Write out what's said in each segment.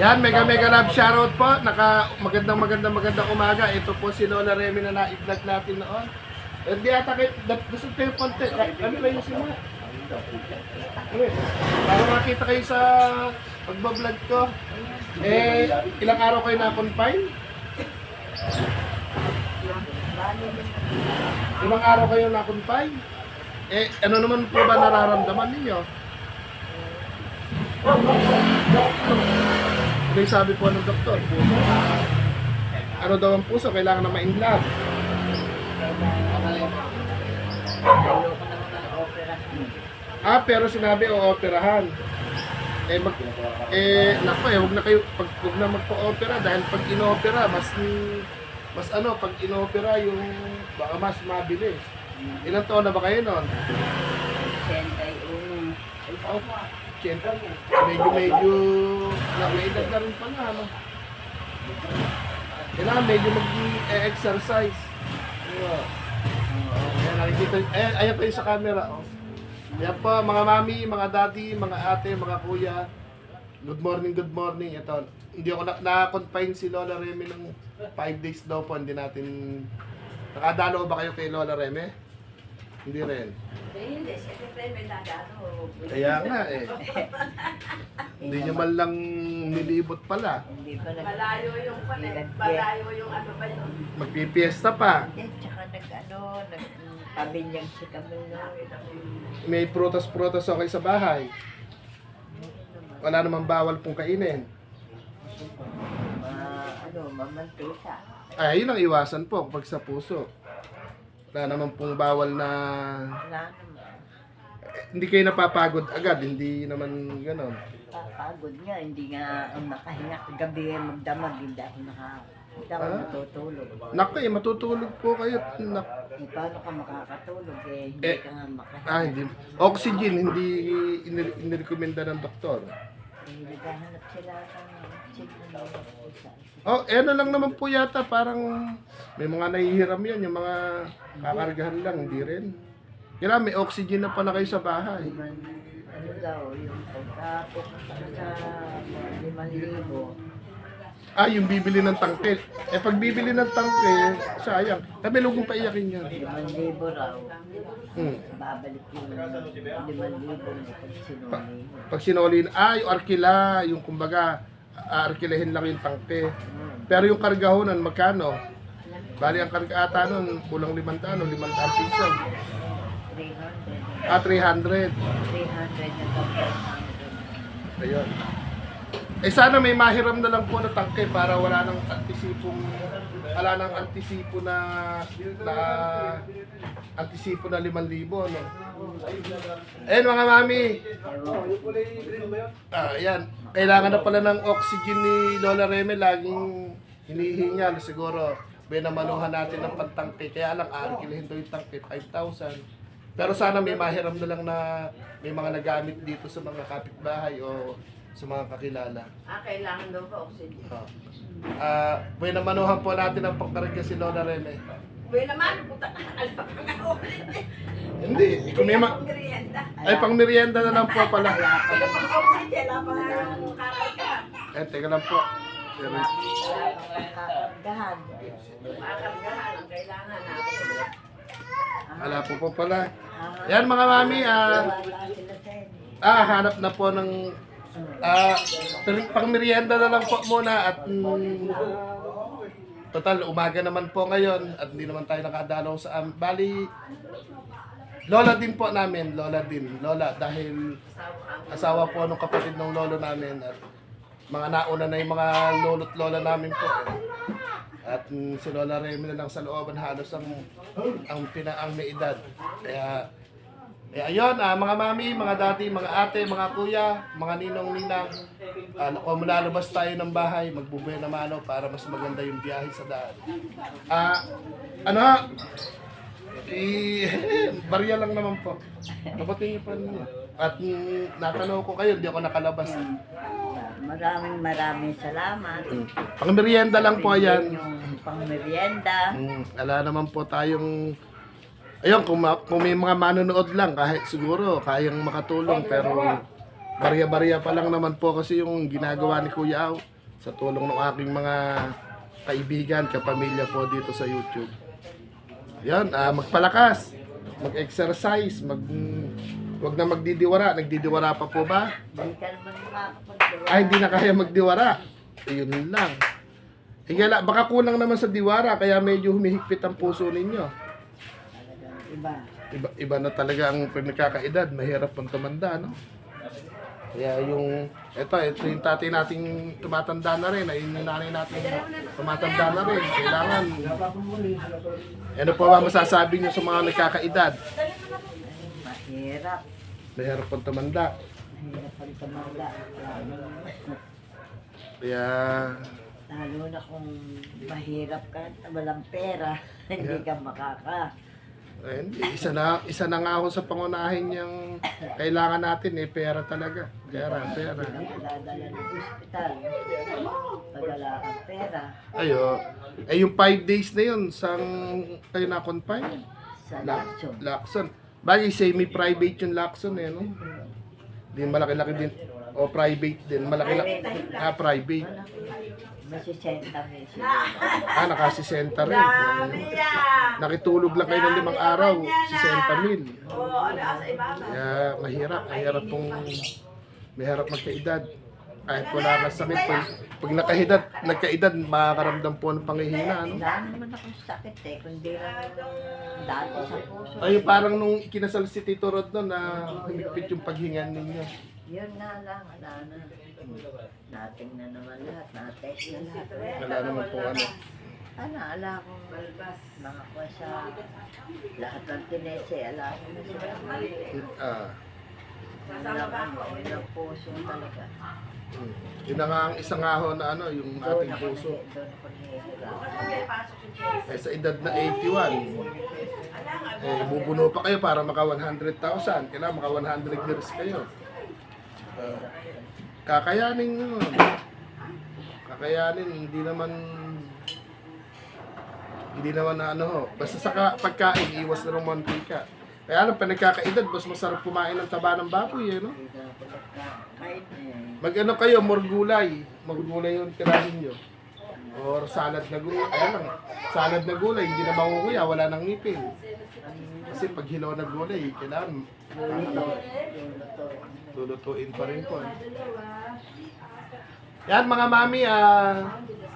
Yan, mega love shoutout po. Magandang umaga. Ito po si Lola Remy na na-vlog natin noon. Hindi ata kayo, gusto kayo konti. Ano ba yung simula? Para makita kayo sa pagbablog ko. Ilang araw kayo na-confine? Ilang araw kayo na-confine? Ano naman po ba nararamdaman ninyo? Ano yung sabi po ng doktor? Puso. Ano daw ang puso? Kailangan na ma-inlove. Pero sinabi o-operahan. Huwag na kayo, huwag na magpa-opera dahil pag ino-opera, pag ino-opera yung baka mas mabilis. Ilang taon na ba kayo noon? 81. Medyo may edad na rin pala, ano? Kailangan medyo mag-exercise. Ayan, nakikita. Ayan kayo sa camera, oh. Ayan po, mga mami, mga daddy, mga ate, mga kuya. Good morning. Ito, hindi ako na-confine si Lola Remy ng 5 days daw po. Hindi natin... Nakadalo ba kayo kay Lola Remy? Hindi rin. Hindi, siyempre may nadalo. Kaya nga eh. Hindi nyo man lang nilibot pala. Hindi pa Malayo yung malayo yung ano ba yun? Magpipiesta pa. Tsaka nagpabinyag si Camilo. May prutas-prutas okay sa bahay. Wala namang bawal pong kainin. Mamantika. Ay, yun ang iwasan po pag sa puso. Wala naman pong bawal na... Wala naman. Hindi kayo napapagod agad, hindi naman gano'n. Papagod nga, hindi nga makahinga. Gabi magdamag, hindi ako natutulog. Naku matutulog po kayo. Paano ka makakatulog hindi ka nga makahinga. Hindi. Oxygen, hindi inirekomenda ng doktor. Naghahanap sila ng Ano lang naman po yata, parang may mga nahihiram yan, yung mga kakargahan lang, hindi rin. Kailangan may oxygen na pala kayo sa bahay. Ano daw, yung pagkapupunta sa 5,000. Yung bibili ng tangke. Pag bibili ng tangke, sayang. May lugong paiyakin yan. 5,000 raw. Hmm. Babalik yung 5,000 pag sinuli. Pag sinuli, yung arkila, yung kumbaga, arkilahin lang yung tangke. Pero yung kargahonan, magkano? Bali ang karga ata nun, kulang 500 piso. 300. 300. 300 na tapos. Ayun. Sana may mahiram na lang po na tangke para wala nang antisipo na 5,000, no? Ayun mga mami. Ayan. Kailangan na pala ng oxygen ni Lola Remy, laging hinihingal siguro. Binamanuhan natin ng pantangke, kaya lang aarkilahin daw yung tangke 5,000. Pero sana may mahiram na lang na may mga nagamit dito sa mga kapitbahay o sa mga kakilala. Kailangan daw ba oxygen? Binamanuhan po natin ang pangkarga si Lola Remy. Buhay naman, puta ka na Hindi, kung may merienda. pang merienda na lang po pala. Kaya pang oxygen, pang kararga. Teka lang po. Kakargahan. Makargahan ang kailangan na. Wala po pala. Yan mga mami, hanap na po ng pang merienda na lang po muna at total umaga naman po ngayon at hindi naman tayo nakadalaw sa bali lola din po namin, lola dahil asawa po nung kapatid ng lolo namin at mga nauna na yung mga lolo't lola namin po at si Lola Remy na lang sa looban halos ang may edad. Kaya ayun, mga mami, mga daddy, mga ate, mga kuya, mga ninong-ninang, kung lalabas tayo ng bahay, magbubuhay na mano para mas maganda yung biyahe sa daan. Barya lang naman po. Kapatingin pa ninyo. At natanong ko kayo, hindi ako nakalabas. Maraming salamat. Pang merienda lang po yan. Yung pang merienda. Wala naman po tayong... Ayun, kung may mga manonood lang, kahit siguro kayang makatulong, pero barya-barya pa lang naman po kasi yung ginagawa ni Kuya Au. sa tulong ng aking mga kaibigan, kapamilya po dito sa YouTube. Yan, magpalakas, mag-exercise, wag na magdidiwara. Nagdidiwara pa po ba? Hindi ka naman makakapagdiwara. Ay, hindi na kaya magdiwara. Yun lang. Higala, baka kulang naman sa diwara, kaya medyo humihigpit ang puso ninyo. Talagang iba. Iba na talaga ang pinagkakaedad, mahirap pang tumanda, no? Kaya ito yung tatay nating tumatanda na rin, ay yung nanay nating tumatanda na rin. Kailangan, ano po ba masasabi nyo sa mga nagkakaedad? Mahirap. Mahirap pang tumanda. Mahirap pang tumanda. Kaya, Lalo na kung mahirap ka at walang pera, hindi ka makaka. hindi, isa na nga ako sa pangunahin yung kailangan natin pera talaga. Pera. Dadala ng ospital. Pag wala kang pera, Ayo, yung 5 days na yun, sang kayo na-confine? sa laksyon. Lacson. Bagay, semi-private yung Lacson no? Di malaki-laki din. O private din, malaki-laki. Private. May 60 pesos. Nakasisenta rin. Dami yan. Nakitulog lang kayo ng 5 araw, 60,000. Oo, ano sa ibaba. Kaya mahirap magkaedad. Kahit wala kang sakit, pag nagkaedad, makakaramdam po ng panghihina, no? Wala naman akong sakit kundi lang dati sa puso. Ay, parang nung kinasal si Tito Rod no, na humigpit yung paghingan ninyo. Yun na lang, wala na. Nating na naman lahat, natest na lahat. Wala naman po ano. Ala kong mga kwa sa lahat ng tinese, ala ko na sila. Yun ang puso talaga. Yun na nga ang isang ahon na yung ating puso. Doon ako nihihirap. Sa edad na 81, bubuno pa kayo para maka 100,000. Kailangan maka 100 years kayo. Kakayanin hindi naman na basta sa pagkain, iwas na ng mantika. Kaya alam, nagkakaedad, mas masarap kumain ng taba ng baboy, no? Kahit Mag kayo, more gulay yung tirahin nyo. Or salad na gulay, salad na gulay, hindi na makukuya, wala nang ngipin. Kasi pag hilaw na gulay, kailangan lulutuin pa rin po. Yan mga mami,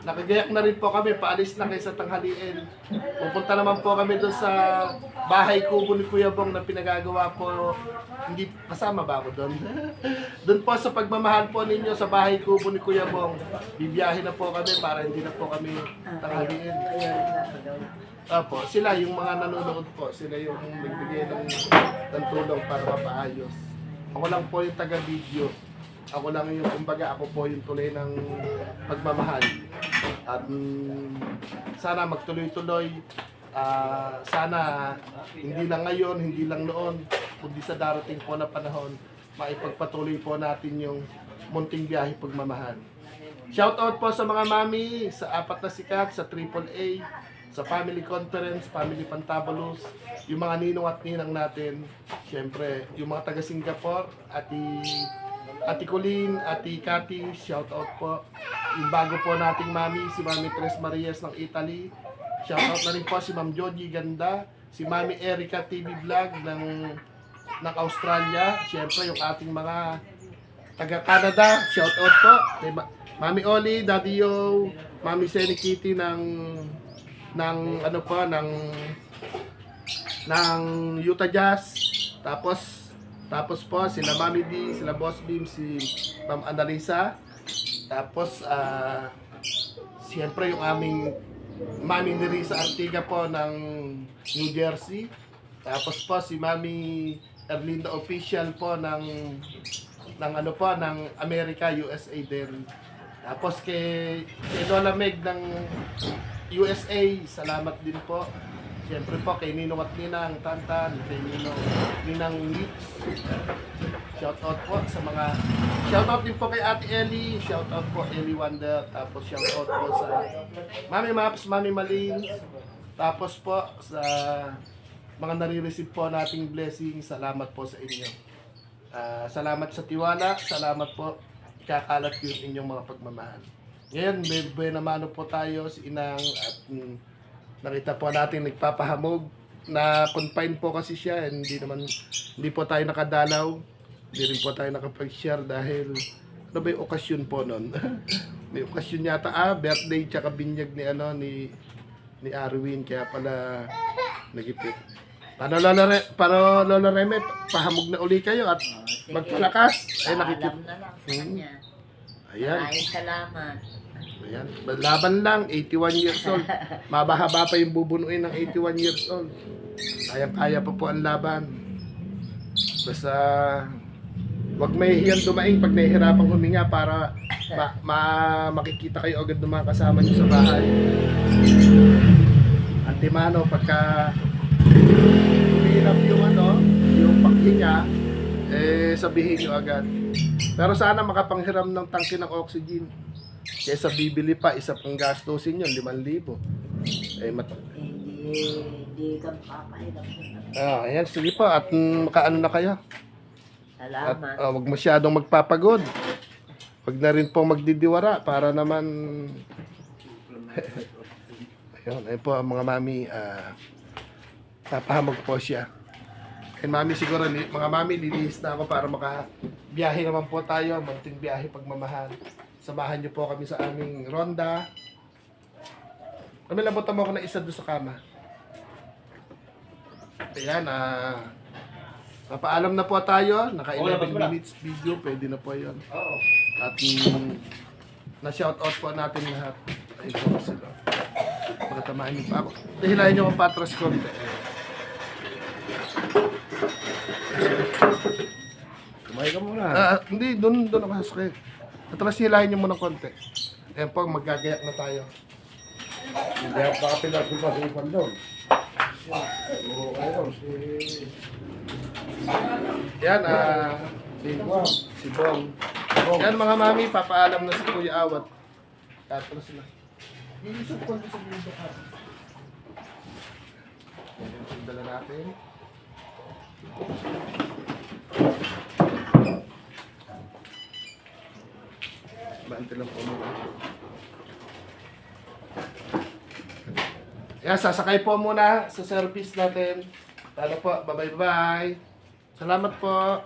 nakagayak na rin po kami, paalis na kayo sa tanghaliin. Pupunta naman po kami doon sa bahay kubo ni Kuya Bong na pinagagawa po, hindi kasama ba ako doon? Doon po sa pagmamahal po ninyo sa bahay kubo ni Kuya Bong, bibiyahin na po kami para hindi na po kami tanghaliin. Opo, sila yung mga nanonood po, sila yung nagbigay ng tulong para mapaayos. Ako lang po yung taga-video. Ako lang yung, kumbaga, ako po yung tuloy ng pagmamahal. At sana magtuloy-tuloy. Sana hindi lang ngayon, hindi lang noon, kundi sa darating po na panahon, maipagpatuloy po natin yung munting biyahe pagmamahal. Shoutout po sa mga mami, sa 4 na sikat, sa AAA, sa Family Conference, Family Pantabalos, yung mga ninong at ninang natin, syempre, yung mga taga Singapore, Ati Colleen, Ati Cathy, shout out po. Yung bago po nating mami, si Mami Tres Marias ng Italy. Shout out na rin po si Ma'am Joji Ganda, si Mami Erica TV Vlog ng Australia. Siyempre yung ating mga taga Canada, shout out po. Kay Mami Oli, Daddy Yo, Mami Senny Kitty ng Utah Jazz. Tapos po, sila Mami D, sila Boss Beam, si Ma'am Annalisa. Tapos, siyempre yung aming Mami Nerissa Artiga po ng New Jersey. Tapos po, si Mami Erlinda Official po ng America, USA din. Tapos kay Lola Meg ng USA, salamat din po. Siyempre po kay Ninong at Ninang Tantan, kay Ninang Leaks. Shoutout po sa mga... Shoutout din po kay Ate Ellie. Shoutout po Ellie Wonder. Tapos shoutout po sa Mami Maps, Mami Malin. Tapos po sa mga nare-receive po nating blessing. Salamat po sa inyo. Salamat sa tiwala. Salamat po. Ikakalat yung inyong mga pagmamahal. Ngayon, may naman po tayo si Inang at nakita po natin nagpapahamog na confine po kasi siya. Hindi po tayo nakadalaw. Hindi rin po tayo nakapag-share dahil ano ba yung okasyon po nun? May okasyon yata, birthday tsaka binyag ni Arwin, kaya pala nagipit. Para Lola Reme, pahamog na uli kayo at Sige. magpalakas. Ay, nakikita. Paalam na lang sa kanya. Ayan. Maraming salamat. Ayan. Laban lang, 81 years old. Mabahaba pa yung bubunuin ng 81 years old. Kayang-kaya pa po ang laban. Basta, wag may hiyang dumaing pag nahihirapang huminga para makikita kayo agad ng mga kasama nyo sa bahay. Antimano, pagka hirap yung paghinga, sabihin nyo agad. Pero sana makapanghiram ng tangke ng oxygen. Kaysa bibili pa, isa pang gastusin yun, 5,000. Hindi ka papahirap. Ayan, sige po, at makaano na kayo. At Salamat. wag masyadong magpapagod. Wag na rin po magdidiwara para naman ayun po ang mga mami, papahamog po siya. And mami siguro, mga mami, lilihis na ako para makabiyahe naman po tayo, munting biyahe pagmamahal. Samahan niyo po kami sa aming ronda. Kami labutan mo ako na isa doon sa kama. Ayan, papaalam na po tayo. Naka 11 minutes video, pwede na po yun. At na-shoutout po natin lahat. Ayun po sila. Pagkatamaan niyo pa ako. Dahilayan niyo ang patras konti. Kumain ka muna. Hindi, doon ako sasakay. Atras hilahin niyo muna konti. Ayan po, magagayak na tayo. Hindi ako pakapilas ko pa sa ipan doon. Oo, kayo, Yan, Wow. si Bong. Yan mga mami, papaalam na si Kuya Awat. Atras na. Iisip ko sa video ka. Yan yung dala natin. Bante lang po muna. Yan, sasakay po muna sa service natin. Tala po, bye-bye. Salamat po.